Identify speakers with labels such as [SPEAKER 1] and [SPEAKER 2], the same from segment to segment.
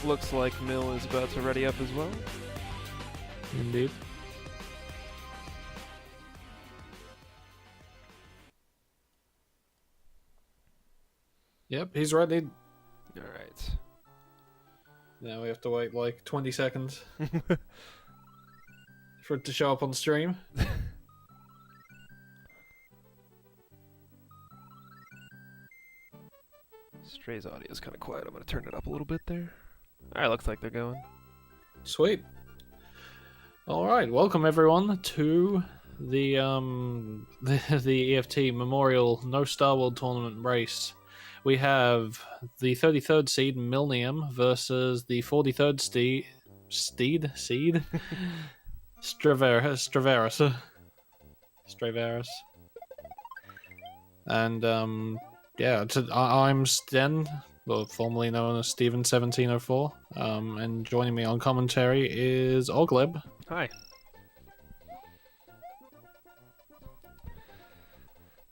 [SPEAKER 1] Looks like Mill is about to ready up as well.
[SPEAKER 2] Indeed. Yep, he's ready.
[SPEAKER 1] Alright.
[SPEAKER 2] Now we have to wait like 20 seconds for it to show up on stream.
[SPEAKER 1] Stray's audio is kind of quiet. I'm going to turn it up a little bit there. Alright, looks like they're going.
[SPEAKER 2] Sweet. Alright, welcome everyone to the the EFT Memorial No Starworld Tournament race. We have the 33rd seed Millnium versus the 43rd seed Straevaras. And yeah, I'm Sten, well, formerly known as Steven1704, and joining me on commentary is Ogleb.
[SPEAKER 1] Hi.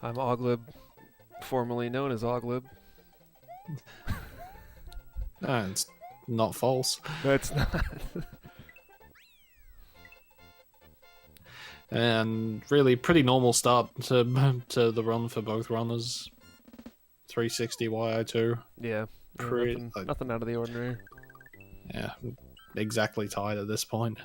[SPEAKER 1] I'm Ogleb, formerly known as Ogleb.
[SPEAKER 2] It's not false.
[SPEAKER 1] That's not.
[SPEAKER 2] And really pretty normal start to the run for both runners. 360 YI2.
[SPEAKER 1] Yeah. Nothing out of the ordinary.
[SPEAKER 2] Yeah, exactly tied at this point.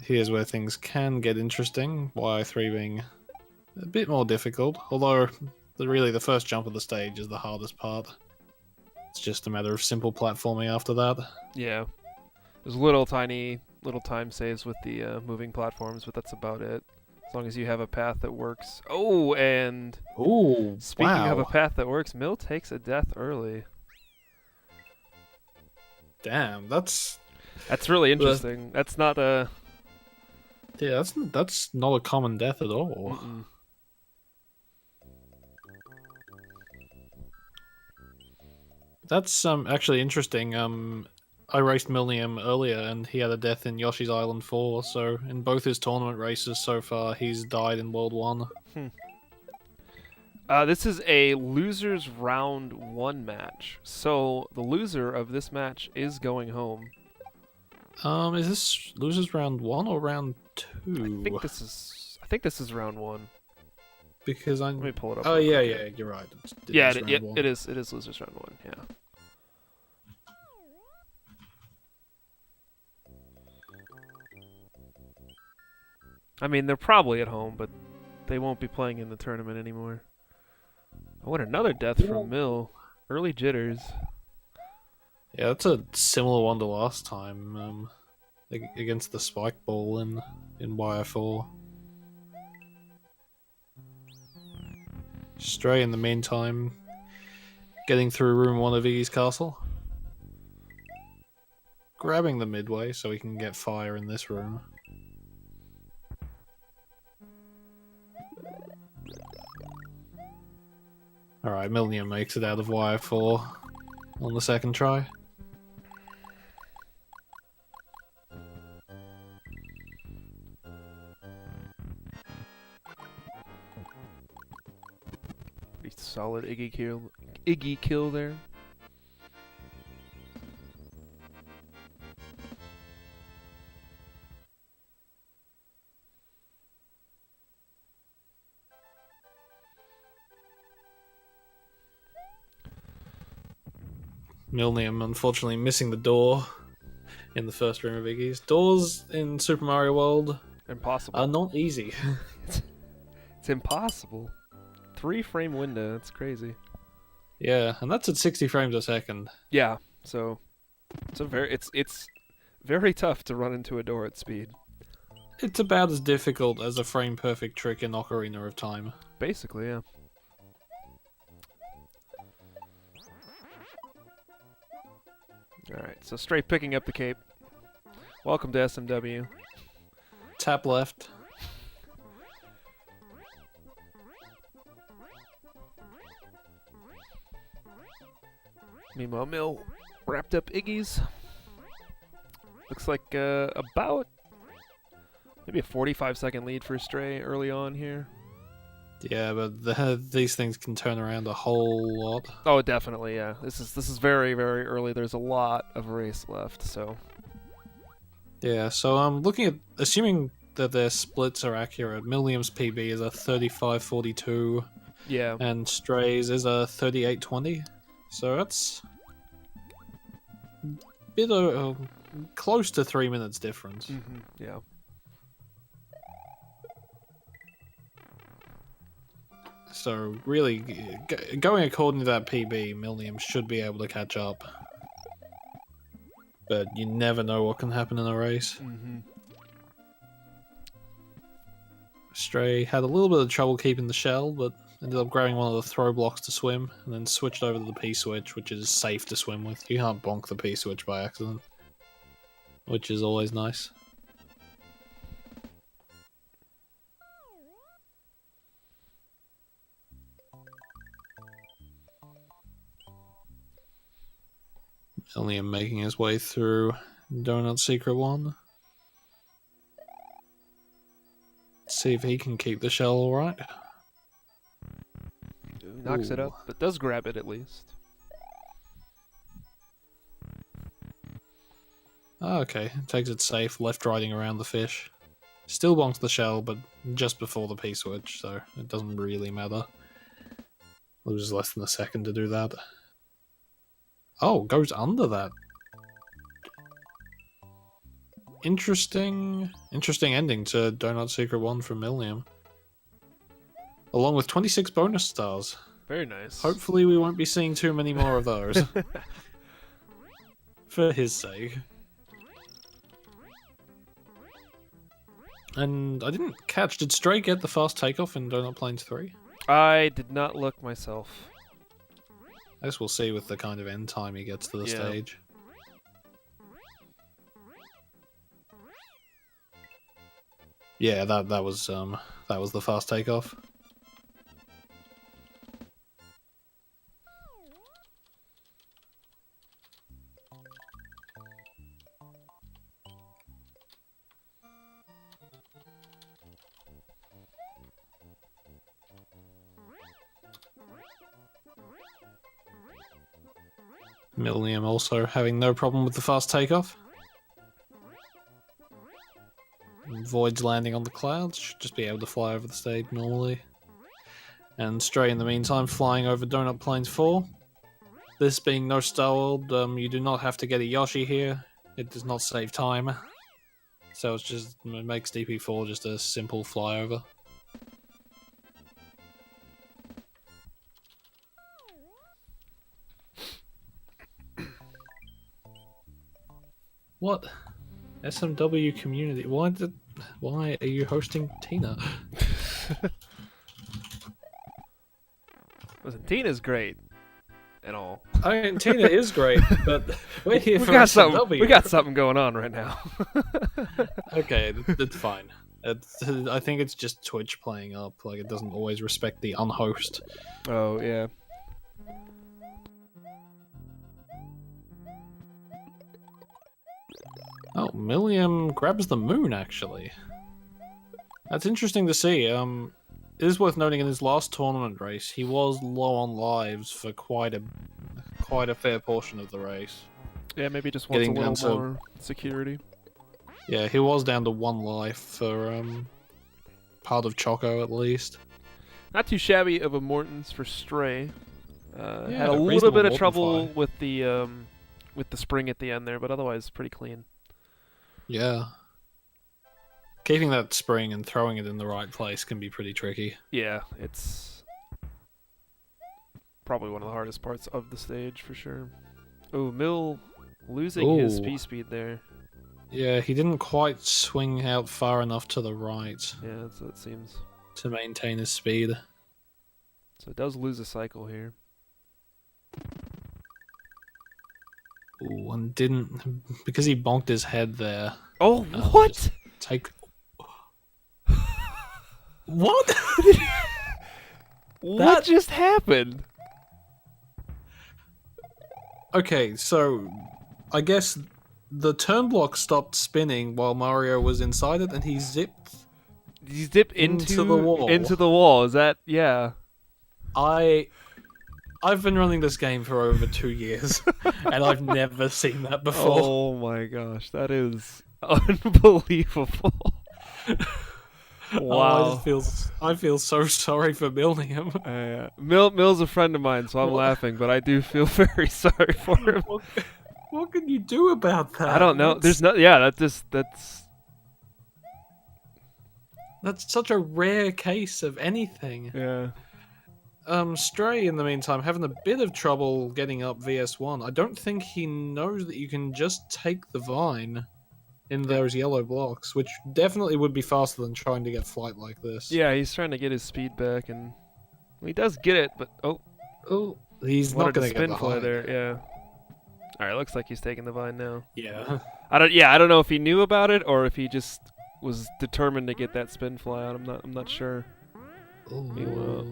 [SPEAKER 2] Here's where things can get interesting. YI3 being a bit more difficult, although really the first jump of the stage is the hardest part. It's just a matter of simple platforming after that.
[SPEAKER 1] Yeah. There's little time saves with the moving platforms, but that's about it. As long as you have a path that works. Oh, and speaking of a path that works, Mill takes a death early.
[SPEAKER 2] Damn, that's
[SPEAKER 1] really interesting. That's not a...
[SPEAKER 2] Yeah, that's not a common death at all.
[SPEAKER 1] Mm-mm.
[SPEAKER 2] That's actually interesting. I raced Millnium earlier, and he had a death in Yoshi's Island 4. So in both his tournament races so far, he's died in World 1.
[SPEAKER 1] This is a losers round 1 match. So the loser of this match is going home.
[SPEAKER 2] Is this losers round 1 or round 2?
[SPEAKER 1] I think this is round 1.
[SPEAKER 2] Because
[SPEAKER 1] let me pull it up.
[SPEAKER 2] Oh yeah, you're right.
[SPEAKER 1] It is losers round 1. Yeah. I mean, they're probably at home, but they won't be playing in the tournament anymore. I want another death from Mill. Early jitters.
[SPEAKER 2] Yeah, that's a similar one to last time. Against the spike ball in YF4. Stray in the meantime, getting through room 1 of Iggy's castle. Grabbing the midway so he can get fire in this room. Alright, Millnium makes it out of YF4 on the second try.
[SPEAKER 1] Pretty solid Iggy kill there.
[SPEAKER 2] Millnium unfortunately missing the door in the first room of Iggy's. Doors in Super Mario World
[SPEAKER 1] impossible.
[SPEAKER 2] Are not easy.
[SPEAKER 1] It's impossible. 3-frame window, that's crazy.
[SPEAKER 2] Yeah, and that's at 60 frames a second.
[SPEAKER 1] Yeah, so it's very tough to run into a door at speed.
[SPEAKER 2] It's about as difficult as a frame perfect trick in Ocarina of Time.
[SPEAKER 1] Basically, yeah. Alright, so Stray picking up the cape. Welcome to SMW.
[SPEAKER 2] Tap left.
[SPEAKER 1] Meanwhile, Mill wrapped up Iggy's. Looks like about maybe a 45-second lead for Stray early on here.
[SPEAKER 2] Yeah, but these things can turn around a whole lot.
[SPEAKER 1] Oh, definitely, yeah. This is very, very early. There's a lot of race left, so...
[SPEAKER 2] Yeah, so I'm looking at... Assuming that their splits are accurate, Millnium's PB is a 35.42.
[SPEAKER 1] Yeah.
[SPEAKER 2] And Stray's is a 38.20. So that's... bit of... close to 3 minutes difference.
[SPEAKER 1] Yeah.
[SPEAKER 2] So really, going according to that PB, Millnium should be able to catch up. But you never know what can happen in a race. Stray had a little bit of trouble keeping the shell, but ended up grabbing one of the throw blocks to swim, and then switched over to the P-switch, which is safe to swim with. You can't bonk the P-switch by accident, which is always nice. Millnium making his way through Donut Secret 1. See if he can keep the shell alright.
[SPEAKER 1] Knocks it up, but does grab it at least.
[SPEAKER 2] Okay, takes it safe, left riding around the fish. Still bonks the shell, but just before the P-switch, so it doesn't really matter. Loses less than a second to do that. Oh, goes under that. Interesting ending to Donut Secret 1 from Millnium. Along with 26 bonus stars.
[SPEAKER 1] Very nice.
[SPEAKER 2] Hopefully we won't be seeing too many more of those. For his sake. And I didn't catch, did Stray get the fast takeoff in Donut Plains 3?
[SPEAKER 1] I did not look myself.
[SPEAKER 2] I guess we'll see with the kind of end time he gets to the stage. Yeah, that was the fast takeoff. Millnium also having no problem with the fast takeoff. Void's landing on the clouds, should just be able to fly over the stage normally. And Stray in the meantime flying over Donut Plains 4. This being no Starworld, you do not have to get a Yoshi here. It does not save time. So it makes DP4 just a simple flyover. What? SMW community? Why are you hosting Tina?
[SPEAKER 1] Listen, Tina's great and all.
[SPEAKER 2] I mean, Tina is great, but we're here for
[SPEAKER 1] got
[SPEAKER 2] SMW.
[SPEAKER 1] something. We got something going on right now.
[SPEAKER 2] Okay, that's fine. I think it's just Twitch playing up. Like, it doesn't always respect the unhost.
[SPEAKER 1] Oh, yeah.
[SPEAKER 2] Oh, Millnium grabs the moon, actually. That's interesting to see. It is worth noting in his last tournament race, he was low on lives for quite a fair portion of the race.
[SPEAKER 1] Yeah, maybe just wants a little more security.
[SPEAKER 2] Yeah, he was down to 1 life for part of Choco, at least.
[SPEAKER 1] Not too shabby of a Morton's for Stray.
[SPEAKER 2] Yeah,
[SPEAKER 1] had a little bit of trouble with the spring at the end there, but otherwise pretty clean.
[SPEAKER 2] Yeah. Keeping that spring and throwing it in the right place can be pretty tricky.
[SPEAKER 1] Yeah, it's probably one of the hardest parts of the stage for sure. Oh, Mill losing his P-speed there.
[SPEAKER 2] Yeah, he didn't quite swing out far enough to the right.
[SPEAKER 1] Yeah, that's what it seems.
[SPEAKER 2] To maintain his speed.
[SPEAKER 1] So it does lose a cycle here.
[SPEAKER 2] Ooh, and didn't... Because he bonked his head there.
[SPEAKER 1] Oh, what?
[SPEAKER 2] What?
[SPEAKER 1] What just happened?
[SPEAKER 2] Okay, so... I guess the turn block stopped spinning while Mario was inside it, and he zipped
[SPEAKER 1] You dip
[SPEAKER 2] into the wall.
[SPEAKER 1] Into the wall. Is that yeah?
[SPEAKER 2] I've been running this game for over 2 years, and I've never seen that before.
[SPEAKER 1] Oh my gosh, that is unbelievable. Wow.
[SPEAKER 2] I feel so sorry for Millnium.
[SPEAKER 1] Mill's a friend of mine, so I'm laughing, but I do feel very sorry for him.
[SPEAKER 2] What can you do about that?
[SPEAKER 1] I don't know. There's no. Yeah, that's
[SPEAKER 2] such a rare case of anything.
[SPEAKER 1] Yeah.
[SPEAKER 2] Stray, in the meantime, having a bit of trouble getting up VS1. I don't think he knows that you can just take the vine in those yellow blocks, which definitely would be faster than trying to get flight like this.
[SPEAKER 1] Yeah, he's trying to get his speed back, and he does get it, but
[SPEAKER 2] he's not going to get the
[SPEAKER 1] fly
[SPEAKER 2] high
[SPEAKER 1] there. Yeah. All right, looks like he's taking the vine now.
[SPEAKER 2] Yeah.
[SPEAKER 1] I don't know if he knew about it or if he just was determined to get that spin fly out. I'm not sure. Meanwhile,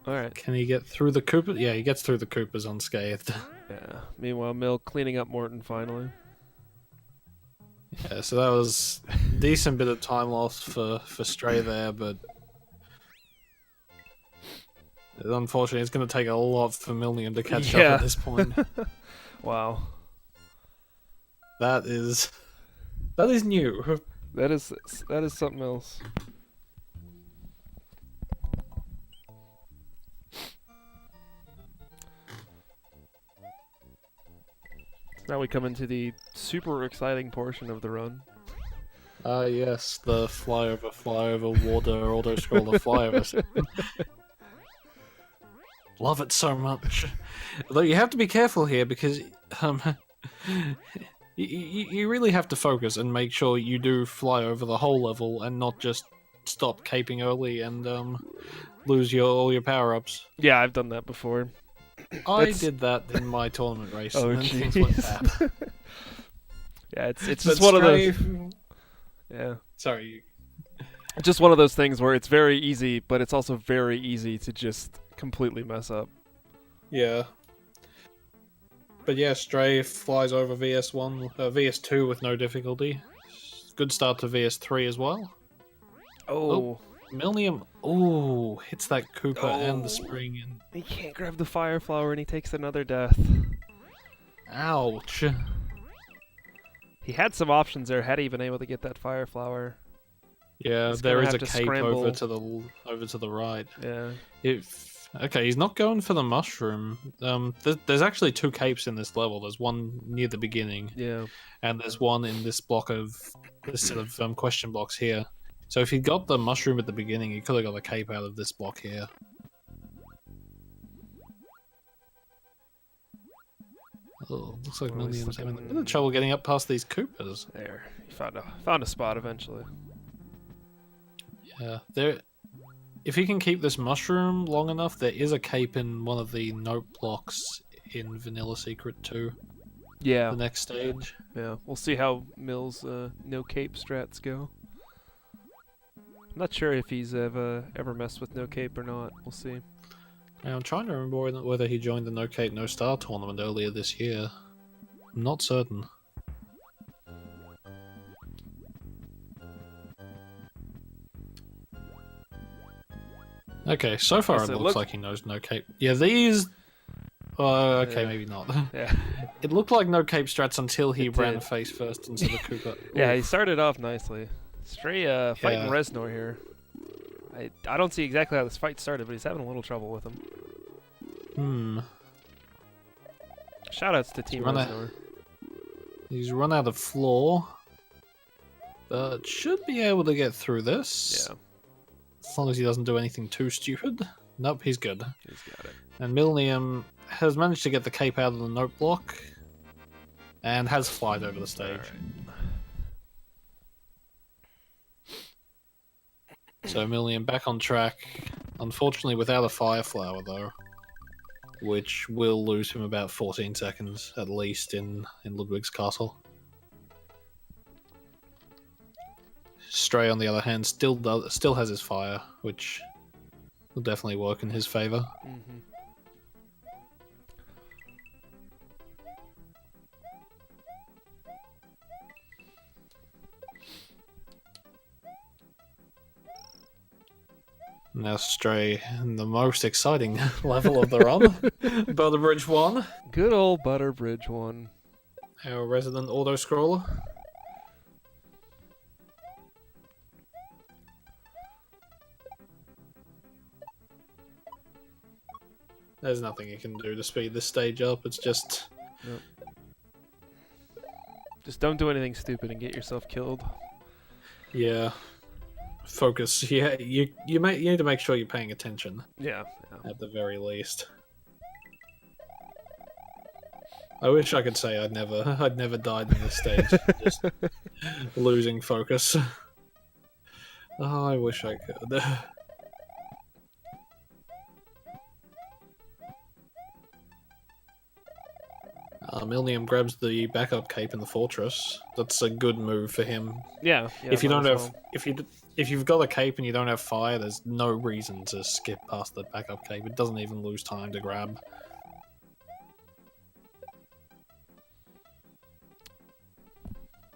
[SPEAKER 1] all right.
[SPEAKER 2] Can he get through the Koopas? Yeah, he gets through the Koopas unscathed.
[SPEAKER 1] Yeah. Meanwhile, Mill cleaning up Morton finally.
[SPEAKER 2] Yeah, so that was a decent bit of time lost for Stray there, but unfortunately, it's going to take a lot for Millnium to catch up at this point.
[SPEAKER 1] Wow.
[SPEAKER 2] That is new.
[SPEAKER 1] That is something else. Now we come into the super exciting portion of the run.
[SPEAKER 2] Yes, the flyover, water, auto-scroller flyover. Love it so much. Although you have to be careful here because you really have to focus and make sure you do fly over the whole level and not just stop caping early and lose all your power-ups.
[SPEAKER 1] Yeah, I've done that before.
[SPEAKER 2] I did that in my tournament race,
[SPEAKER 1] and
[SPEAKER 2] then things went bad.
[SPEAKER 1] Yeah, it's just one of those. Yeah.
[SPEAKER 2] Sorry.
[SPEAKER 1] It's just one of those things where it's very easy, but it's also very easy to just completely mess up.
[SPEAKER 2] Yeah. But yeah, Stray flies over VS2 with no difficulty. Good start to VS3 as well.
[SPEAKER 1] Oh.
[SPEAKER 2] Millnium, hits that Koopa and the spring. And
[SPEAKER 1] he can't grab the fire flower and he takes another death.
[SPEAKER 2] Ouch.
[SPEAKER 1] He had some options there had he been able to get that fire flower.
[SPEAKER 2] Yeah, there is a cape over to the right.
[SPEAKER 1] Yeah.
[SPEAKER 2] Okay, he's not going for the mushroom. There's actually 2 capes in this level. There's one near the beginning.
[SPEAKER 1] Yeah.
[SPEAKER 2] And there's one in this set of question blocks here. So if he got the mushroom at the beginning, he could have got the cape out of this block here. Oh, looks like Millnium's having a bit of trouble getting up past these Koopas.
[SPEAKER 1] There, he found a spot eventually.
[SPEAKER 2] Yeah, if he can keep this mushroom long enough, there is a cape in one of the note blocks in Vanilla Secret 2.
[SPEAKER 1] Yeah.
[SPEAKER 2] The next stage.
[SPEAKER 1] Yeah, we'll see how Mill's no cape strats go. I'm not sure if he's ever messed with no cape or not. We'll see.
[SPEAKER 2] Now, I'm trying to remember whether he joined the No Cape No Star tournament earlier this year. I'm not certain. Okay, so far it looks like he knows No Cape. Yeah, these... okay, maybe not.
[SPEAKER 1] Yeah.
[SPEAKER 2] It looked like No Cape strats until he ran face first into the Koopa.
[SPEAKER 1] Yeah, he started off nicely. Stray fighting Reznor here. I don't see exactly how this fight started, but he's having a little trouble with him. Shoutouts to Team Reznor.
[SPEAKER 2] He's run out of floor, but should be able to get through this.
[SPEAKER 1] Yeah.
[SPEAKER 2] As long as he doesn't do anything too stupid. Nope, he's good.
[SPEAKER 1] He's got it.
[SPEAKER 2] And Millnium has managed to get the cape out of the note block and has flied over the stage. So Millnium back on track, unfortunately without a fire flower though, which will lose him about 14 seconds at least in Ludwig's castle. Stray on the other hand still has his fire, which will definitely work in his favor.
[SPEAKER 1] Mm-hmm.
[SPEAKER 2] Now Stray in the most exciting level of the run. Butter Bridge 1.
[SPEAKER 1] Good old Butter Bridge 1.
[SPEAKER 2] Our resident auto-scroller. There's nothing you can do to speed this stage up, it's just...
[SPEAKER 1] Nope. Just don't do anything stupid and get yourself killed.
[SPEAKER 2] Yeah. Focus. Yeah, you need to make sure you're paying attention.
[SPEAKER 1] Yeah.
[SPEAKER 2] At the very least. I wish I could say I'd never died in this stage. Just losing focus. Oh, I wish I could. Millnium grabs the backup cape in the fortress. That's a good move for him.
[SPEAKER 1] Yeah.
[SPEAKER 2] If you don't have, if you've got a cape and you don't have fire, there's no reason to skip past the backup cape. It doesn't even lose time to grab.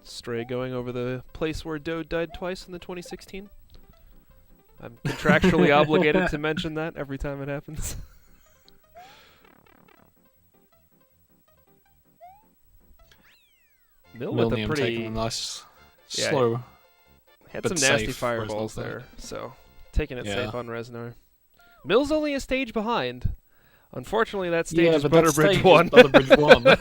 [SPEAKER 1] Stray going over the place where Dode died twice in the 2016. I'm contractually obligated to mention that every time it happens. Mill with a pretty
[SPEAKER 2] taking a nice, slow.
[SPEAKER 1] Had some nasty fireballs there, so taking it safe on Reznor. Mill's only a stage behind. Unfortunately, that stage is Butter Bridge 1.
[SPEAKER 2] Butter Bridge 1.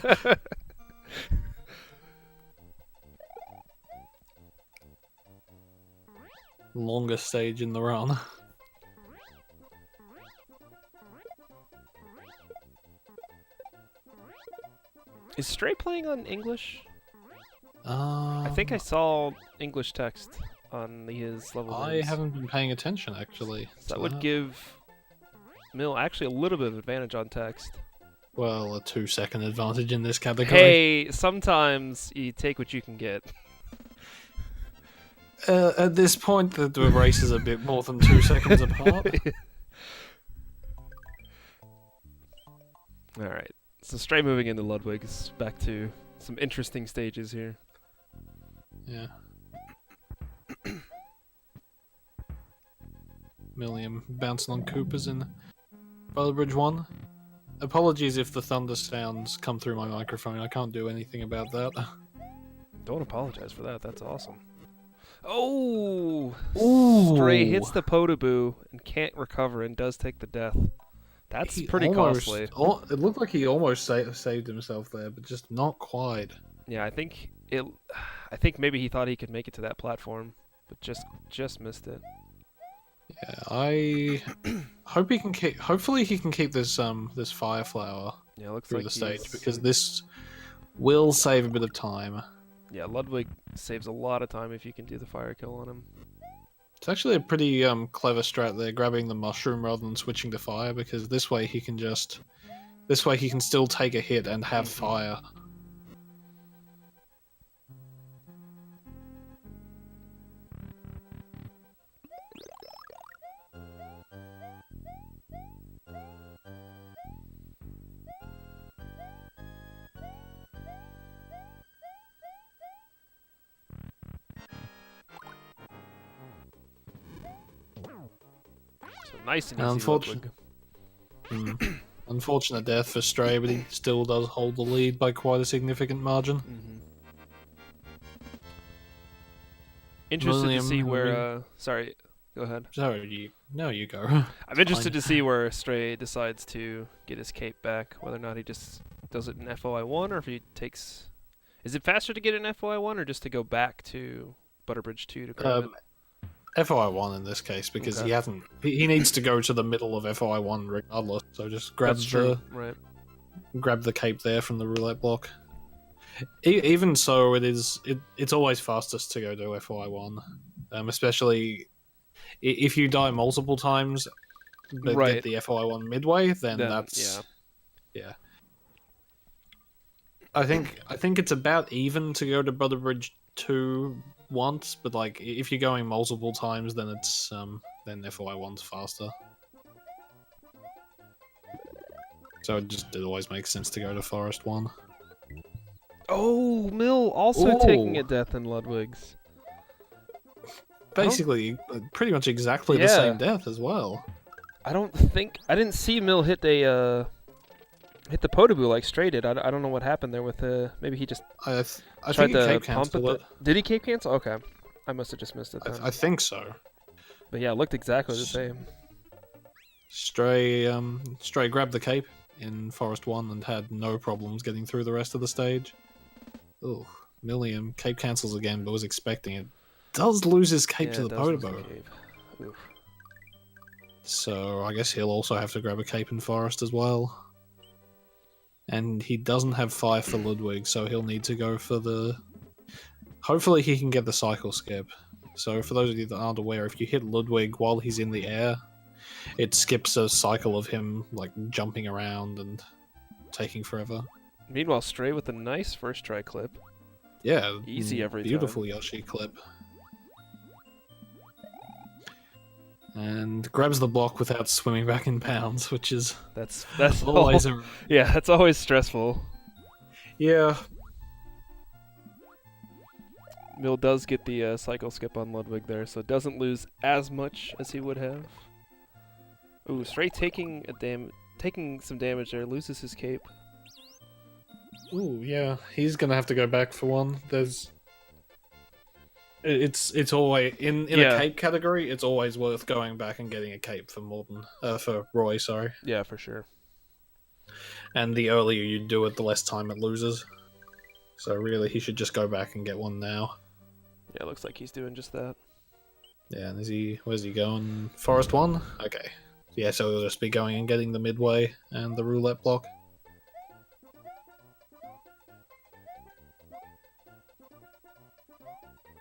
[SPEAKER 2] Longest stage in the run.
[SPEAKER 1] Is Stray playing on English?
[SPEAKER 2] I
[SPEAKER 1] think I saw English text on his level.
[SPEAKER 2] I haven't been paying attention, actually.
[SPEAKER 1] So that would give Mill actually a little bit of advantage on text.
[SPEAKER 2] Well, a 2-second advantage in this category.
[SPEAKER 1] Hey, sometimes you take what you can get.
[SPEAKER 2] At this point, the race is a bit more than 2 seconds apart.
[SPEAKER 1] Alright, so Stray moving into Ludwig is back to some interesting stages here.
[SPEAKER 2] Yeah. Millnium bouncing on Coopers in Butter Bridge 1. Apologies if the thunder sounds come through my microphone. I can't do anything about that.
[SPEAKER 1] Don't apologize for that. That's awesome. Oh!
[SPEAKER 2] Ooh.
[SPEAKER 1] Stray hits the Podoboo and can't recover and does take the death. That's pretty costly.
[SPEAKER 2] It looked like he almost saved himself there, but just not quite.
[SPEAKER 1] Yeah, I think maybe he thought he could make it to that platform, but just missed it.
[SPEAKER 2] Yeah, I hope he can keep. Hopefully, he can keep this this fire flower through the stage, because this will save a bit of time.
[SPEAKER 1] Yeah, Ludwig saves a lot of time if you can do the fire kill on him.
[SPEAKER 2] It's actually a pretty clever strat there, grabbing the mushroom rather than switching to fire, because this way he can still take a hit and have fire.
[SPEAKER 1] Nice and easy.
[SPEAKER 2] Unfortunate death for Stray, but he still does hold the lead by quite a significant margin.
[SPEAKER 1] Interested to see where. Sorry, go ahead.
[SPEAKER 2] Sorry, you go.
[SPEAKER 1] I'm interested to see where Stray decides to get his cape back. Whether or not he just does it in FOI1, or if he takes. Is it faster to get an FOI1, or just to go back to Butter Bridge 2 to grab it?
[SPEAKER 2] FOI1 in this case, because he needs to go to the middle of FOI1 regardless, so just grab the cape there from the roulette block. Even so, it's always fastest to go to FOI1, especially if you die multiple times but get the FOI1 midway, then that's yeah. I think it's about even to go to Butter Bridge 2 once, but like if you're going multiple times, then it's then FOI1's faster. So it always makes sense to go to Forest 1.
[SPEAKER 1] Oh, Mill also taking a death in Ludwig's.
[SPEAKER 2] basically pretty much exactly the same death as well.
[SPEAKER 1] I didn't see Mill hit the Podoboo like Stray did. I don't know what happened there with maybe he just
[SPEAKER 2] I
[SPEAKER 1] tried
[SPEAKER 2] think he
[SPEAKER 1] to
[SPEAKER 2] cape
[SPEAKER 1] pump
[SPEAKER 2] cancelled
[SPEAKER 1] it. Did he cape cancel? Okay, I must have just missed it then.
[SPEAKER 2] I think so.
[SPEAKER 1] But yeah, it looked exactly the same.
[SPEAKER 2] Stray grabbed the cape in Forest 1 and had no problems getting through the rest of the stage. Oh, Millnium cape cancels again, but was expecting it. Does lose his cape to the Podoboo. So I guess he'll also have to grab a cape in Forest as well. And he doesn't have fire for Ludwig, so he'll need to go for the... Hopefully he can get the cycle skip. So for those of you that aren't aware, if you hit Ludwig while he's in the air, it skips a cycle of him like jumping around and taking forever.
[SPEAKER 1] Meanwhile, Stray with a nice first try clip.
[SPEAKER 2] Yeah,
[SPEAKER 1] easy every
[SPEAKER 2] beautiful
[SPEAKER 1] time.
[SPEAKER 2] Yoshi clip. And grabs the block without swimming back in bounds, which is
[SPEAKER 1] that's
[SPEAKER 2] always
[SPEAKER 1] yeah, that's always stressful.
[SPEAKER 2] Yeah.
[SPEAKER 1] Mill does get the cycle skip on Ludwig there, so doesn't lose as much as he would have. Ooh, Stray taking some damage there, loses his cape.
[SPEAKER 2] Ooh, yeah, he's gonna have to go back for one. It's always in a cape category. It's always worth going back and getting a cape for Roy. Sorry.
[SPEAKER 1] Yeah, for sure.
[SPEAKER 2] And the earlier you do it, the less time it loses. So really, he should just go back and get one now.
[SPEAKER 1] Yeah, looks like he's doing just that.
[SPEAKER 2] Yeah, and where's he going? Forest 1? Okay. Yeah, so he'll just be going and getting the midway and the roulette block.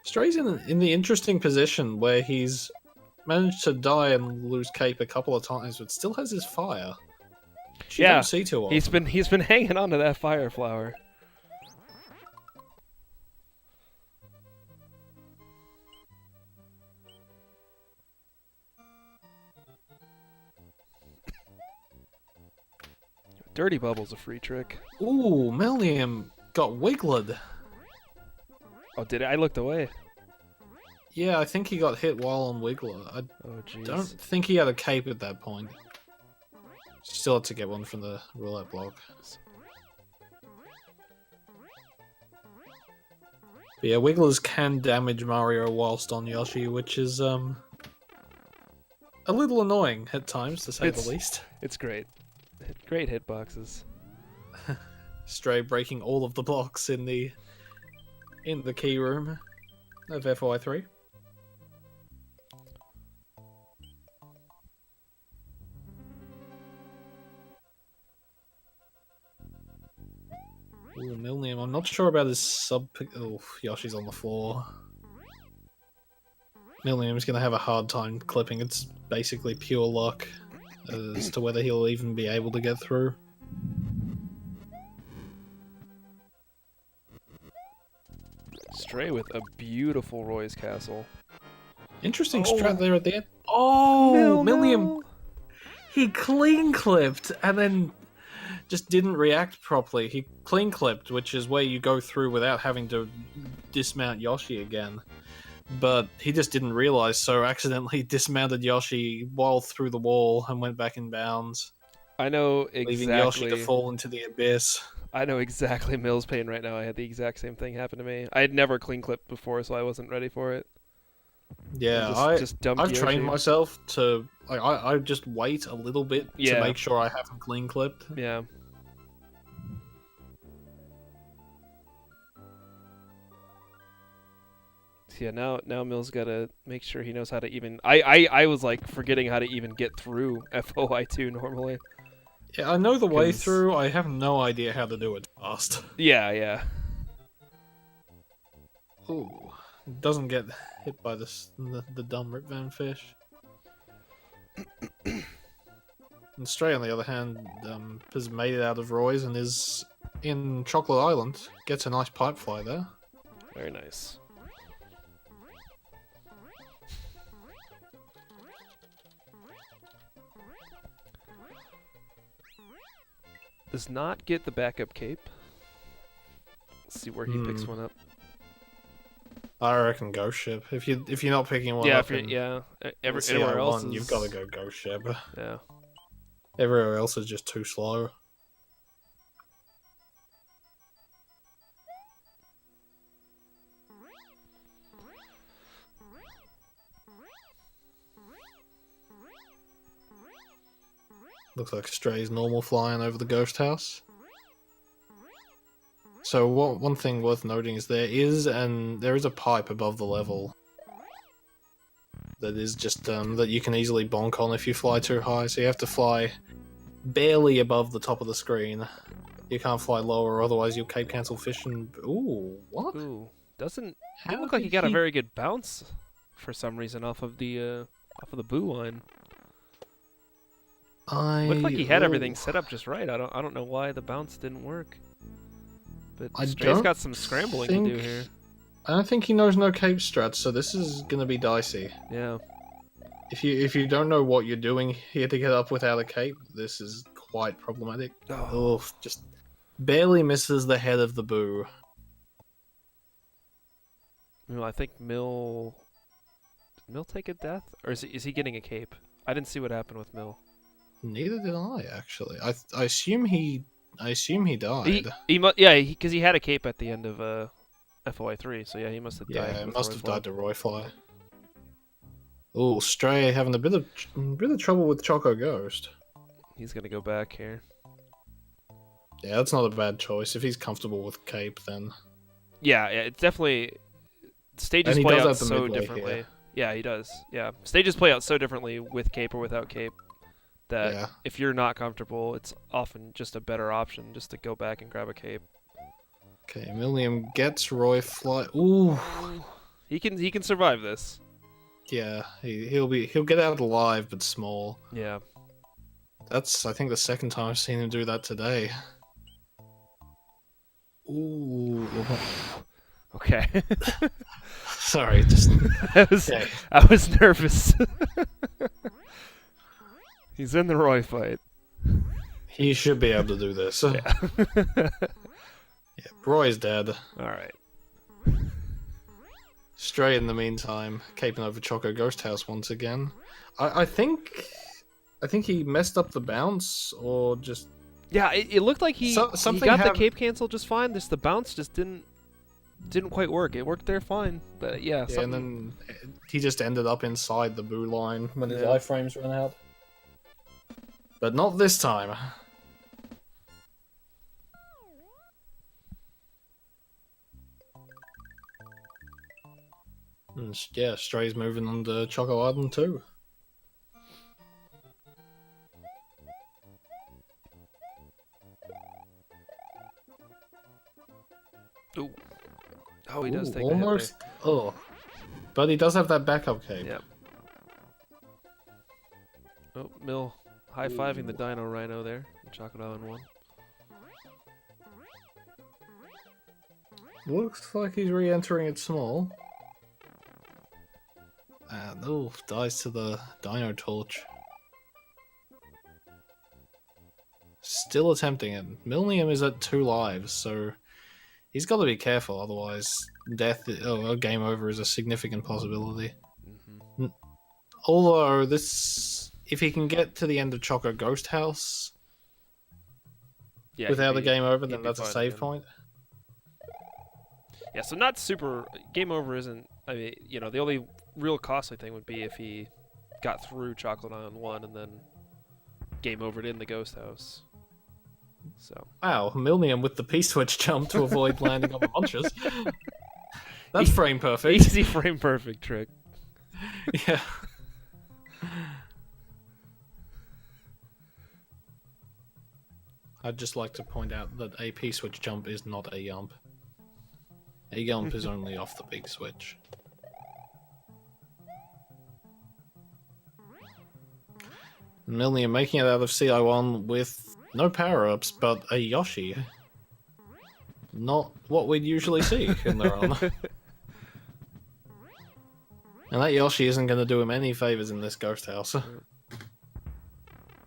[SPEAKER 2] Stray's in the interesting position where he's managed to die and lose cape a couple of times, but still has his fire. Which you don't see too often.
[SPEAKER 1] He's been hanging on to that fire flower. Dirty Bubble's a free trick.
[SPEAKER 2] Ooh, Millnium got wiggled.
[SPEAKER 1] Oh, did it? I looked away.
[SPEAKER 2] Yeah, I think he got hit while on Wiggler. I don't think he had a cape at that point. Still had to get one from the roulette block. But yeah, Wigglers can damage Mario whilst on Yoshi, which is a little annoying at times, to say the least.
[SPEAKER 1] It's great. Great hitboxes.
[SPEAKER 2] Stray breaking all of the blocks in the key room of FY3. Ooh, Millnium. I'm not sure about his sub... Oh, Yoshi's on the floor. Millnium's going to have a hard time clipping. It's basically pure luck as to whether he'll even be able to get through.
[SPEAKER 1] Stray with a beautiful Roy's Castle.
[SPEAKER 2] Interesting strat there at the end. Oh, Millnium! He clean clipped and then just didn't react properly. He clean clipped, which is where you go through without having to dismount Yoshi again. But he just didn't realize, so accidentally dismounted Yoshi while through the wall and went back in bounds.
[SPEAKER 1] I know exactly.
[SPEAKER 2] Leaving Yoshi to fall into the abyss.
[SPEAKER 1] I know exactly Mill's pain right now. I had the exact same thing happen to me. I had never clean clipped before, so I wasn't ready for it.
[SPEAKER 2] Yeah, I've trained myself to... I just wait a little bit to make sure I haven't clean clipped.
[SPEAKER 1] Yeah. Yeah, now Mill's gotta make sure he knows how to even... I was like forgetting how to even get through FOI2 normally.
[SPEAKER 2] Yeah, I know the way through. I have no idea how to do it fast.
[SPEAKER 1] Yeah.
[SPEAKER 2] Ooh, doesn't get hit by the dumb Rip Van Fish. And Stray, on the other hand, has made it out of Roy's and is in Chocolate Island. Gets a nice pipe fly there.
[SPEAKER 1] Very nice. Does not get the backup cape. Let's see where he picks one up.
[SPEAKER 2] I reckon ghost ship. If you're not picking one
[SPEAKER 1] Yeah,
[SPEAKER 2] up in
[SPEAKER 1] everywhere else is...
[SPEAKER 2] you've got to go ghost ship.
[SPEAKER 1] Yeah.
[SPEAKER 2] Everywhere else is just too slow. Looks like Stray's normal flying over the ghost house. So one thing worth noting is there is a pipe above the level that is just that you can easily bonk on if you fly too high. So you have to fly barely above the top of the screen. You can't fly lower, otherwise you'll cape cancel fish and... Ooh, what?
[SPEAKER 1] Ooh, doesn't look like he got a very good bounce for some reason off of the boo line. Looked like he had everything set up just right. I don't know why the bounce didn't work. But Stray's got some scrambling to do here.
[SPEAKER 2] I don't think he knows no cape strats, so this is gonna be dicey.
[SPEAKER 1] Yeah.
[SPEAKER 2] If you don't know what you're doing here to get up without a cape, this is quite problematic. Oh, just barely misses the head of the boo.
[SPEAKER 1] I think Mill... Did Mill take a death? Or is he getting a cape? I didn't see what happened with Mill.
[SPEAKER 2] Neither did I, actually. I assume he died.
[SPEAKER 1] Because he had a cape at the end of FOI3, so yeah, he must have died.
[SPEAKER 2] Yeah, must have died to Royfly. Oh, Stray having a bit of trouble with Choco Ghost.
[SPEAKER 1] He's gonna go back here.
[SPEAKER 2] Yeah, that's not a bad choice. If he's comfortable with cape, then... Yeah,
[SPEAKER 1] it's definitely... Stages play out so differently. Here. Yeah, he does. Yeah, stages play out so differently with cape or without cape. That if you're not comfortable, it's often just a better option just to go back and grab a cape.
[SPEAKER 2] Okay, Millnium gets Royfly. Ooh,
[SPEAKER 1] he can survive this.
[SPEAKER 2] Yeah, he'll get out alive, but small.
[SPEAKER 1] Yeah,
[SPEAKER 2] that's I think the second time I've seen him do that today. Ooh.
[SPEAKER 1] Okay.
[SPEAKER 2] Sorry, just
[SPEAKER 1] I was nervous. He's in the Roy fight.
[SPEAKER 2] He should be able to do this.
[SPEAKER 1] Yeah.
[SPEAKER 2] Yeah, Roy's dead.
[SPEAKER 1] Alright.
[SPEAKER 2] Stray in the meantime, caping over Choco Ghost House once again. I think he messed up the bounce, or just...
[SPEAKER 1] Yeah, it looked like he got the cape cancel just fine, just the bounce just didn't quite work. It worked there fine, but yeah.
[SPEAKER 2] And then he just ended up inside the boo line when his iframes ran out. But not this time. And yeah, Stray's moving on to Choco Island too.
[SPEAKER 1] Ooh. Oh, he does take
[SPEAKER 2] almost. Oh, but he does have that backup cape.
[SPEAKER 1] Yep. Oh, Mill high-fiving the Dino Rhino there in Chocolate Island 1.
[SPEAKER 2] Looks like he's re-entering it small. And dies to the Dino Torch. Still attempting it. Millnium is at 2 lives, so he's got to be careful, otherwise game over is a significant possibility. Mm-hmm. Although if he can get to the end of Choco Ghost House without the game over, then that's a save point.
[SPEAKER 1] Yeah, so not super... Game over isn't... I mean, the only real costly thing would be if he got through Chocolate Island 1 and then game overed in the Ghost House. So.
[SPEAKER 2] Wow, Millnium with the P-switch jump to avoid landing on the bunches. That's frame perfect.
[SPEAKER 1] Easy frame perfect trick.
[SPEAKER 2] Yeah. I'd just like to point out that a P-switch jump is not a yump. A yump is only off the big switch. Millnium making it out of CI1 with no power-ups, but a Yoshi. Not what we'd usually see in the run. And that Yoshi isn't going to do him any favors in this ghost house.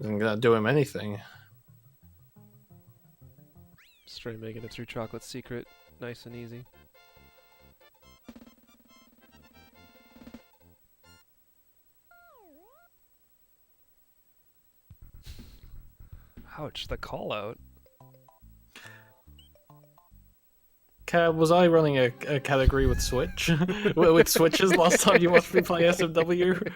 [SPEAKER 2] Isn't going to do him anything.
[SPEAKER 1] Stray making it through Chocolate's secret, nice and easy. Ouch, the call out.
[SPEAKER 2] Was I running a category with Switch? with Switches last time you watched me play SMW?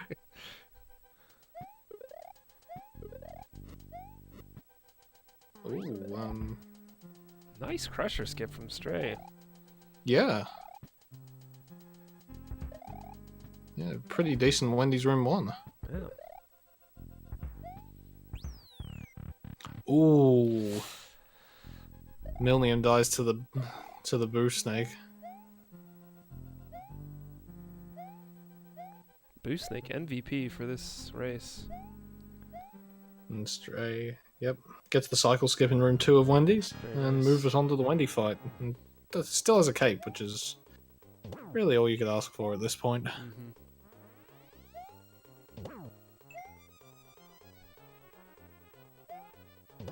[SPEAKER 2] Ooh,
[SPEAKER 1] Nice crusher skip from Stray.
[SPEAKER 2] Yeah. Yeah, pretty decent Wendy's Room 1.
[SPEAKER 1] Yeah.
[SPEAKER 2] Ooh. Millnium dies to the boo snake.
[SPEAKER 1] Boo Snake MVP for this race.
[SPEAKER 2] And Stray, yep. Gets the cycle skip in room 2 of Wendy's and
[SPEAKER 1] nice.
[SPEAKER 2] moves us on to the Wendy fight. And still has a cape, which is really all you could ask for at this point.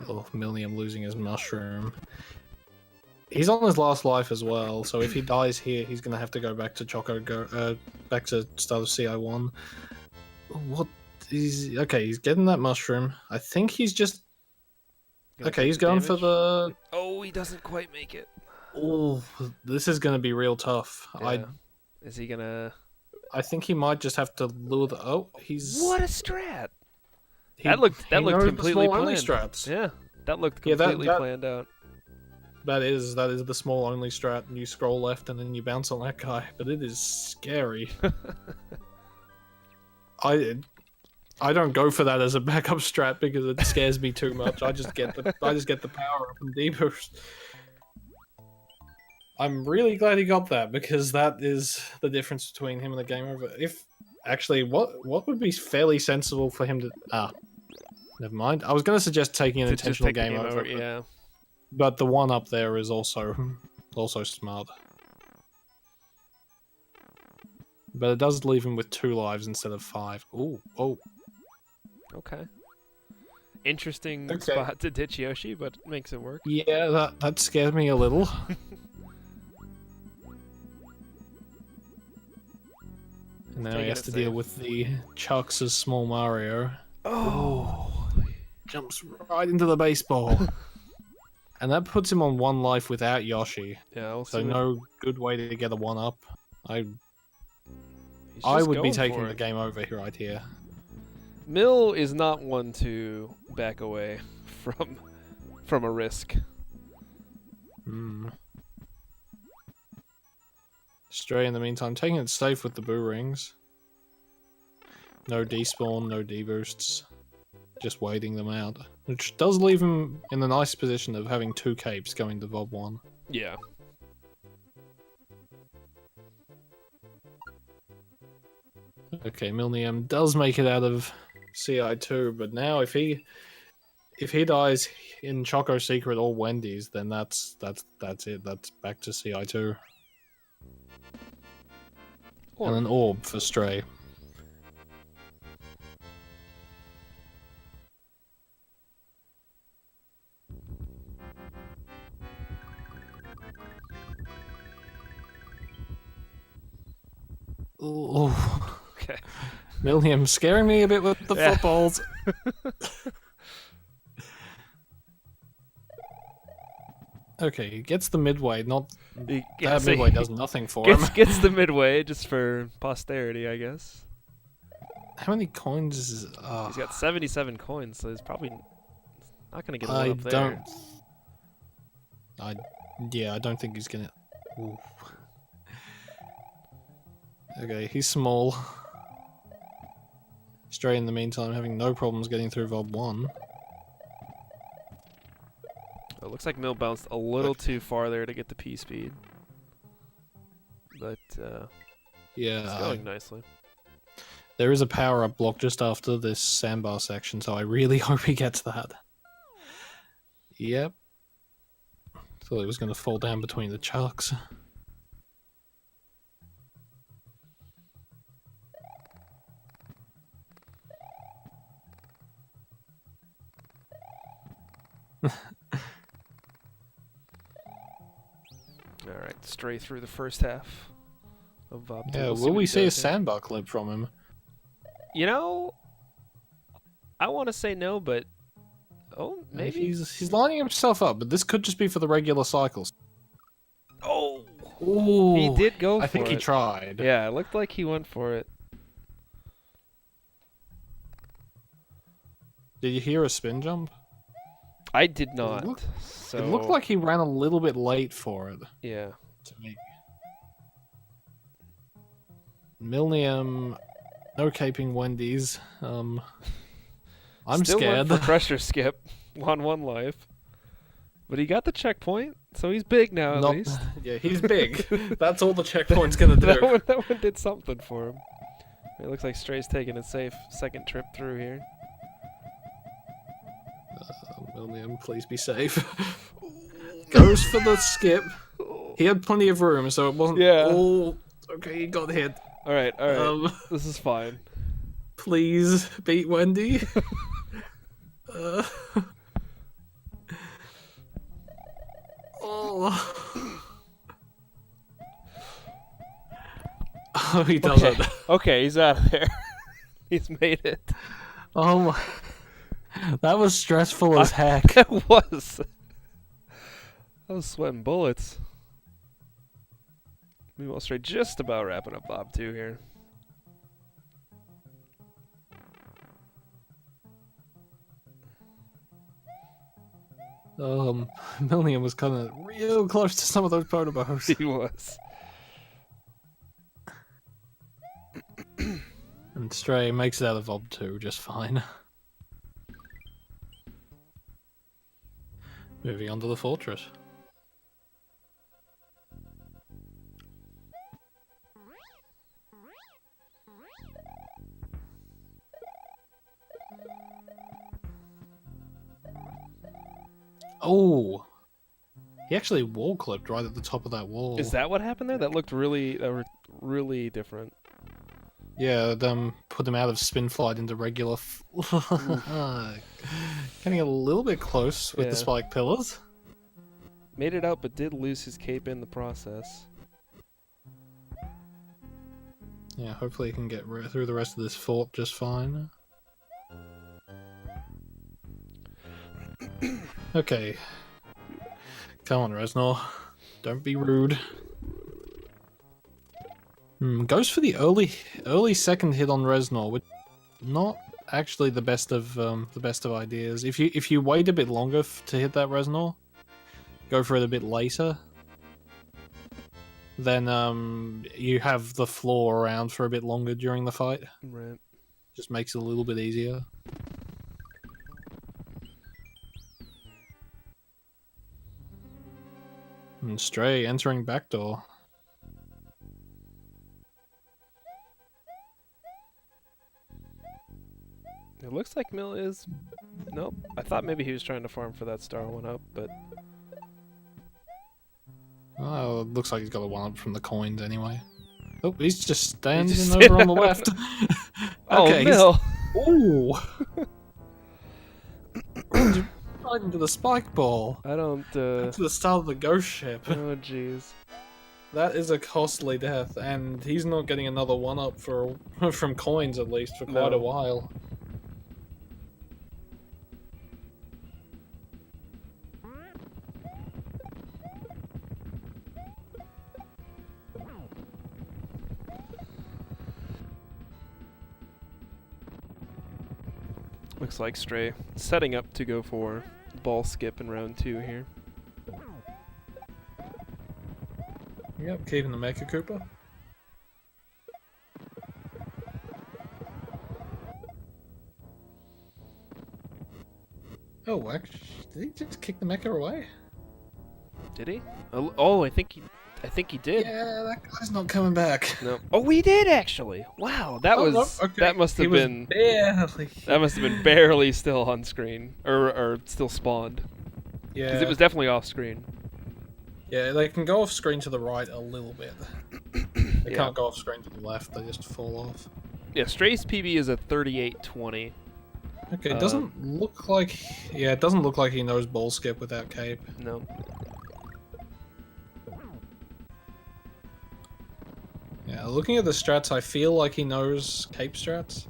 [SPEAKER 2] Oh, Millnium losing his mushroom. He's on his last life as well, so if he dies here, he's gonna have to go back to back to start of CI1. What is... Okay, he's getting that mushroom. I think he's just... Okay, he's going for the...
[SPEAKER 1] Oh, he doesn't quite make it.
[SPEAKER 2] Oh, this is gonna be real tough.
[SPEAKER 1] Yeah. Is he gonna...
[SPEAKER 2] I think he might just have to lure the... Oh, he's...
[SPEAKER 1] What a strat! That looked completely planned.
[SPEAKER 2] Strats.
[SPEAKER 1] Yeah, that looked completely planned out.
[SPEAKER 2] That is the small only strat, and you scroll left and then you bounce on that guy. But it is scary. I don't go for that as a backup strat because it scares me too much. I just get the power up and deboost. I'm really glad he got that because that is the difference between him and the game over. If actually, what would be fairly sensible for him to never mind. I was going to suggest taking an intentional game over.
[SPEAKER 1] Yeah.
[SPEAKER 2] But the one up there is also smart. But it does leave him with 2 lives instead of 5. Ooh, oh.
[SPEAKER 1] Okay. Interesting spot to ditch Yoshi, but makes it work.
[SPEAKER 2] Yeah, that scared me a little. And now he has to deal with the Chucks as small Mario.
[SPEAKER 1] Oh.
[SPEAKER 2] Jumps right into the baseball. And that puts him on 1 life without Yoshi.
[SPEAKER 1] Yeah,
[SPEAKER 2] so no good way to get a 1-up. I would be taking the game over here right here.
[SPEAKER 1] Mill is not one to back away from a risk.
[SPEAKER 2] Stray in the meantime, taking it safe with the boo rings. No despawn, no deboosts. Just waiting them out. Which does leave him in the nice position of having 2 capes going to Vob 1.
[SPEAKER 1] Yeah.
[SPEAKER 2] Okay, Millnium does make it out of CI2, but now if he dies in Choco Secret or Wendy's, then that's it. That's back to CI2. And an orb for Stray. Ooh.
[SPEAKER 1] Okay.
[SPEAKER 2] Millnium scaring me a bit with the footballs. Okay, he gets the midway, that midway does nothing for him.
[SPEAKER 1] Gets the midway just for posterity, I guess.
[SPEAKER 2] How many coins is...
[SPEAKER 1] He's got 77 coins, so he's probably not going to get one up there.
[SPEAKER 2] I don't think he's going to... Ooh. Okay, he's small. Stray in the meantime having no problems getting through Vob 1.
[SPEAKER 1] It looks like Mill bounced a little too far there to get the P speed. But
[SPEAKER 2] yeah,
[SPEAKER 1] it's going nicely.
[SPEAKER 2] There is a power-up block just after this sandbar section, so I really hope he gets that. Yep. Thought it was going to fall down between the chucks.
[SPEAKER 1] Alright, Stray through the first half of Vob.
[SPEAKER 2] Yeah, will we see a sandbar clip from him?
[SPEAKER 1] You know, I want to say no, but Oh, maybe
[SPEAKER 2] he's lining himself up, but this could just be for the regular cycles.
[SPEAKER 1] Oh,
[SPEAKER 2] Ooh,
[SPEAKER 1] he did go for it.
[SPEAKER 2] I think he tried.
[SPEAKER 1] Yeah, it looked like he went for it.
[SPEAKER 2] Did you hear a spin jump?
[SPEAKER 1] I did not.
[SPEAKER 2] It looked like he ran a little bit late for it.
[SPEAKER 1] Yeah.
[SPEAKER 2] To me. Millnium, no caping Wendy's. I'm
[SPEAKER 1] Still
[SPEAKER 2] scared.
[SPEAKER 1] Went for pressure skip on 1 life. But he got the checkpoint, so he's big now at least.
[SPEAKER 2] Yeah, he's big. That's all the checkpoint's gonna do.
[SPEAKER 1] that one did something for him. It looks like Stray's taking a safe second trip through here.
[SPEAKER 2] Millnium, please be safe. Goes for the skip. He had plenty of room, so it wasn't all... Okay, he got hit.
[SPEAKER 1] Alright. This is fine.
[SPEAKER 2] Please beat Wendy. Oh, he does it.
[SPEAKER 1] Okay, he's out of there. He's made it.
[SPEAKER 2] Oh my... That was stressful as heck.
[SPEAKER 1] It was. I was sweating bullets. Meanwhile, Stray just about wrapping up Bob 2 here.
[SPEAKER 2] Millnium was kind of real close to some of those protobos.
[SPEAKER 1] He was.
[SPEAKER 2] And Stray makes it out of Bob 2 just fine. Moving on to the fortress. Oh! He actually wall clipped right at the top of that wall.
[SPEAKER 1] Is that what happened there? That looked really different.
[SPEAKER 2] Yeah, put him out of spin flight into regular. Getting a little bit close with the spike pillars.
[SPEAKER 1] Made it out, but did lose his cape in the process.
[SPEAKER 2] Yeah, hopefully he can get through the rest of this fort just fine. Okay. Come on, Reznor. Don't be rude. Goes for the early second hit on Reznor, which not actually the best of ideas. If you wait a bit longer to hit that Reznor, go for it a bit later, then you have the floor around for a bit longer during the fight.
[SPEAKER 1] Right.
[SPEAKER 2] Just makes it a little bit easier. And Stray entering backdoor.
[SPEAKER 1] It looks like Mill is... Nope. I thought maybe he was trying to farm for that star 1-up, but...
[SPEAKER 2] Oh, it looks like he's got a 1-up from the coins anyway. Oh, he's just standing over on the left.
[SPEAKER 1] Okay, Mill!
[SPEAKER 2] Ooh! Right into the spike ball.
[SPEAKER 1] I don't,
[SPEAKER 2] Back to the start of the ghost ship.
[SPEAKER 1] Oh, jeez.
[SPEAKER 2] That is a costly death, and he's not getting another 1-up from coins, at least, for quite a while.
[SPEAKER 1] Looks like Stray setting up to go for ball skip in round 2 here.
[SPEAKER 2] Yep, keeping the Mecha Koopa. Oh, actually, did he just kick the Mecha away?
[SPEAKER 1] Did he? Oh, I think he did.
[SPEAKER 2] Yeah, that guy's not coming back.
[SPEAKER 1] No. Oh, we did actually. Wow, that was
[SPEAKER 2] no, okay.
[SPEAKER 1] that must have been
[SPEAKER 2] barely.
[SPEAKER 1] That must have been barely still on screen or still spawned.
[SPEAKER 2] Yeah,
[SPEAKER 1] because it was definitely off screen.
[SPEAKER 2] Yeah, they can go off screen to the right a little bit. They can't go off screen to the left. They just fall off.
[SPEAKER 1] Yeah, Stray's PB is a 38-20.
[SPEAKER 2] Okay, it doesn't look like... Yeah, it doesn't look like he knows ball skip without cape.
[SPEAKER 1] No.
[SPEAKER 2] Yeah, looking at the strats, I feel like he knows cape strats.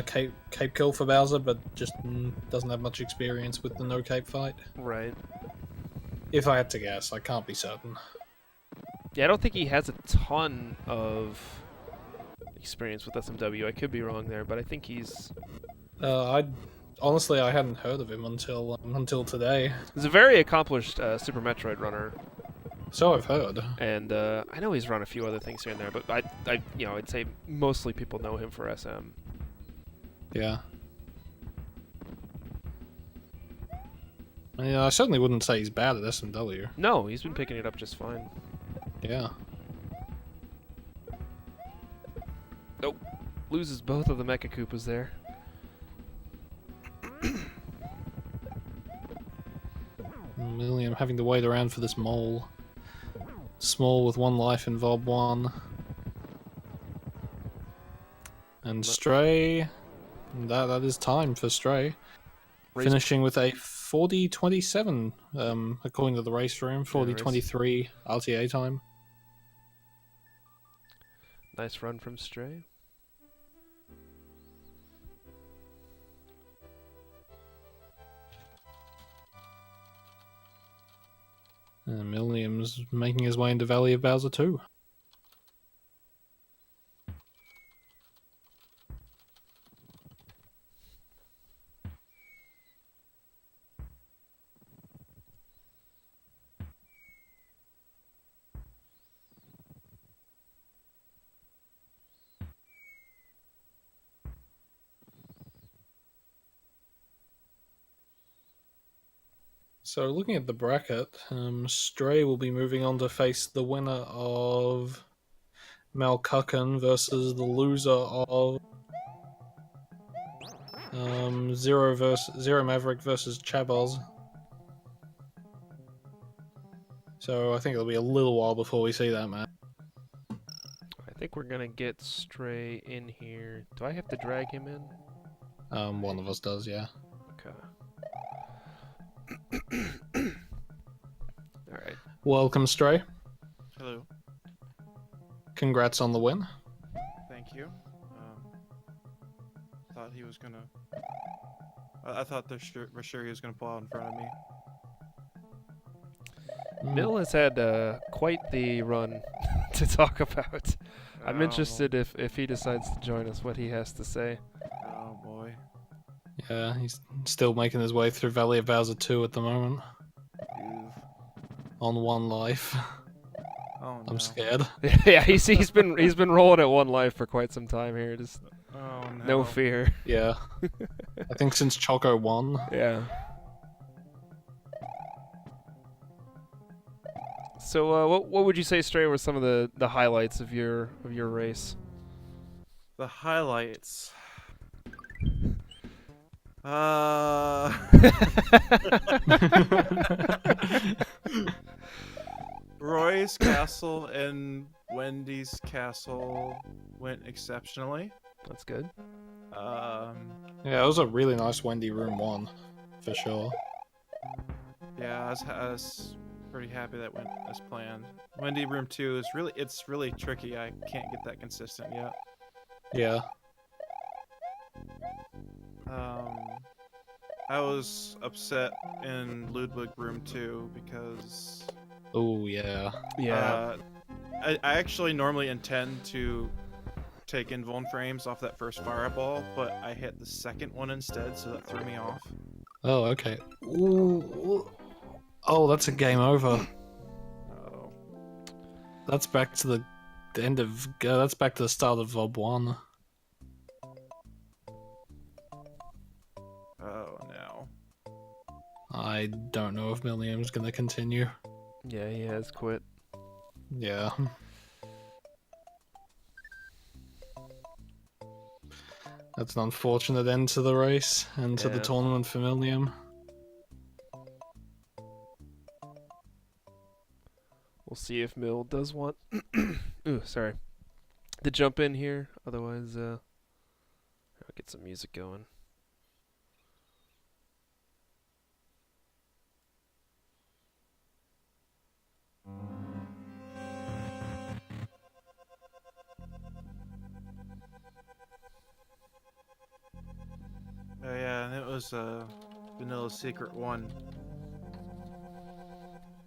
[SPEAKER 2] cape kill for Bowser, but just doesn't have much experience with the no cape fight.
[SPEAKER 1] Right.
[SPEAKER 2] If I had to guess, I can't be certain.
[SPEAKER 1] Yeah, I don't think he has a ton of experience with SMW. I could be wrong there, but I think he's...
[SPEAKER 2] Honestly, I hadn't heard of him until today.
[SPEAKER 1] He's a very accomplished Super Metroid runner.
[SPEAKER 2] So I've heard.
[SPEAKER 1] And I know he's run a few other things here and there, but I'd say mostly people know him for SM.
[SPEAKER 2] Yeah. I certainly wouldn't say he's bad at SMW.
[SPEAKER 1] No, he's been picking it up just fine.
[SPEAKER 2] Yeah.
[SPEAKER 1] Nope. Loses both of the Mecha Koopas there.
[SPEAKER 2] Millnium having to wait around for this mole. Small with 1 life in Vob 1. And Stray... That is time for Stray. Finishing with a 40:27, according to the race room. 40:23 RTA time.
[SPEAKER 1] Nice run from Stray.
[SPEAKER 2] And Millnium's making his way into Valley of Bowser 2. So looking at the bracket, Stray will be moving on to face the winner of Malkuckan versus the loser of Zero Maverick versus Chaboz. So I think it'll be a little while before we see that match.
[SPEAKER 1] I think we're gonna get Stray in here. Do I have to drag him in?
[SPEAKER 2] One of us does, yeah.
[SPEAKER 1] Okay. Alright.
[SPEAKER 2] Welcome, Stray.
[SPEAKER 3] Hello.
[SPEAKER 2] Congrats on the win.
[SPEAKER 3] Thank you. Thought he was gonna... I thought for sure he was gonna pull out in front of me.
[SPEAKER 1] Mill has had quite the run to talk about. I'm interested if he decides to join us, what he has to say.
[SPEAKER 3] Oh boy.
[SPEAKER 2] Yeah, he's still making his way through Valley of Bowser 2 at the moment.
[SPEAKER 3] Ew.
[SPEAKER 2] On 1 life.
[SPEAKER 3] Oh no.
[SPEAKER 2] I'm scared.
[SPEAKER 1] Yeah, he's been rolling at 1 life for quite some time here. Just no fear.
[SPEAKER 2] Yeah. I think since Choco won.
[SPEAKER 1] Yeah. So what would you say, Stray, were some of the highlights of your race?
[SPEAKER 3] The highlights. Roy's castle and Wendy's castle went exceptionally.
[SPEAKER 1] That's good.
[SPEAKER 2] Yeah, it was a really nice Wendy Room 1, for sure.
[SPEAKER 3] Yeah, I was pretty happy that went as planned. Wendy Room 2 is really tricky. I can't get that consistent yet.
[SPEAKER 2] Yeah.
[SPEAKER 3] I was upset in Ludwig Room 2 because...
[SPEAKER 2] Oh, yeah.
[SPEAKER 1] Yeah.
[SPEAKER 3] I actually normally intend to take invuln frames off that first fireball, but I hit the second one instead, so that threw me off.
[SPEAKER 2] Oh, okay. Ooh. Oh, that's a game over.
[SPEAKER 3] Oh.
[SPEAKER 2] That's back to the end of... that's back to the start of Vob 1.
[SPEAKER 3] Oh, no.
[SPEAKER 2] I don't know if Millnium's gonna continue.
[SPEAKER 1] Yeah, he has quit.
[SPEAKER 2] Yeah. That's an unfortunate end to the race and to the tournament for Millnium.
[SPEAKER 1] We'll see if Mill does want ooh, sorry, to jump in here. Otherwise, I'll get some music going.
[SPEAKER 3] and it was Vanilla Secret 1.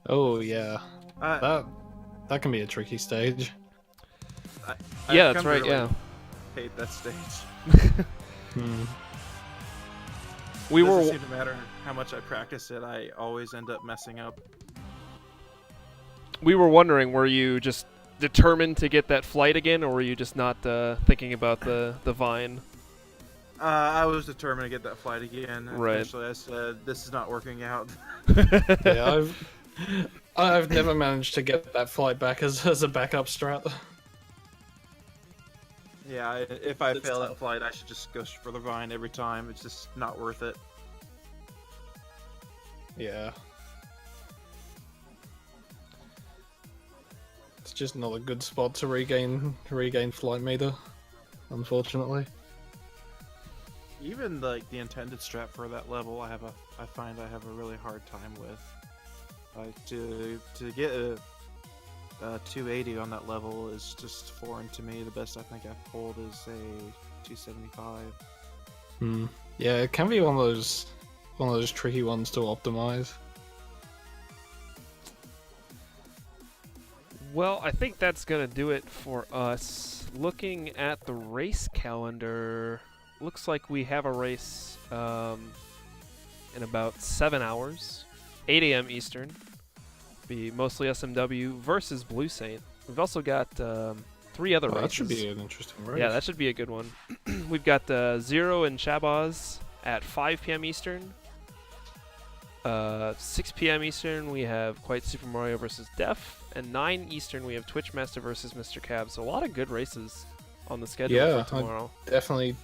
[SPEAKER 2] Oh yeah,
[SPEAKER 3] I,
[SPEAKER 2] that can be a tricky stage.
[SPEAKER 1] Yeah,
[SPEAKER 3] I've
[SPEAKER 1] that's
[SPEAKER 3] come to
[SPEAKER 1] right.
[SPEAKER 3] really
[SPEAKER 1] Yeah.
[SPEAKER 3] hate that stage.
[SPEAKER 1] We
[SPEAKER 3] Doesn't
[SPEAKER 1] were.
[SPEAKER 3] seem to matter how much I practice it. I always end up messing up.
[SPEAKER 1] We were wondering, were you just determined to get that flight again, or were you just not thinking about the vine?
[SPEAKER 3] I was determined to get that flight again.
[SPEAKER 1] Right.
[SPEAKER 3] Eventually, I said, "This is not working out."
[SPEAKER 2] Yeah, I've never managed to get that flight back as a backup strat.
[SPEAKER 3] Yeah, if I
[SPEAKER 2] It's
[SPEAKER 3] fail
[SPEAKER 2] tough.
[SPEAKER 3] that flight, I should just go for the vine every time. It's just not worth it.
[SPEAKER 2] Yeah. It's just not a good spot to regain flight meter, unfortunately.
[SPEAKER 3] Even like the intended strat for that level, I find I have a really hard time with. Like to get a 280 on that level is just foreign to me. The best I think I've pulled is a 275.
[SPEAKER 2] Yeah, it can be one of those tricky ones to optimize.
[SPEAKER 1] Well, I think that's gonna do it for us. Looking at the race calendar, looks like we have a race in about 7 hours, 8 a.m. Eastern. Be mostly SMW versus Blue Saint. We've also got 3 other races.
[SPEAKER 2] That should be an interesting race.
[SPEAKER 1] Yeah, that should be a good one. We've got Zero and Shabazz at 5 p.m. Eastern. 6 p.m. Eastern, we have Quite Super Mario versus Def. And 9 Eastern, we have Twitchmaster versus Mr. Cab. So a lot of good races on the schedule for tomorrow.
[SPEAKER 2] Definitely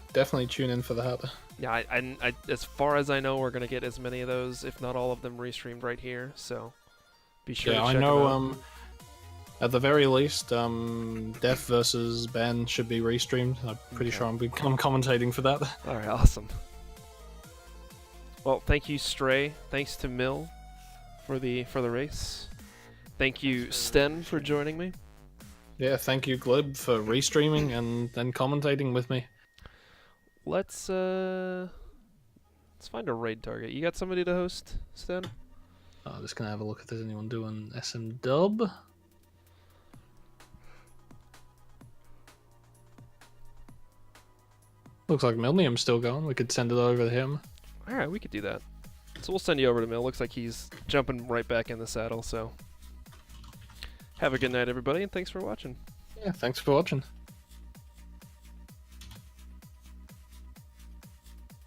[SPEAKER 2] tune in for that.
[SPEAKER 1] Yeah, I, as far as I know, we're going to get as many of those, if not all of them, restreamed right here. So be sure to check
[SPEAKER 2] I
[SPEAKER 1] them
[SPEAKER 2] know.
[SPEAKER 1] out.
[SPEAKER 2] At the very least, Def versus Ben should be restreamed. I'm pretty sure I'm commentating for that.
[SPEAKER 1] All right, awesome. Well, thank you, Stray. Thanks to Mill for the race. Thank you, Sten, for joining me.
[SPEAKER 2] Yeah, thank you, Glib, for restreaming and then commentating with me.
[SPEAKER 1] Let's find a raid target. You got somebody to host, Sten?
[SPEAKER 2] I'm just gonna have a look if there's anyone doing SM Dub. Looks like Millnium's still going. We could send it over to him.
[SPEAKER 1] All right, we could do that. So we'll send you over to Mill. Looks like he's jumping right back in the saddle. So have a good night, everybody, and thanks for watching.
[SPEAKER 2] Yeah, thanks for watching.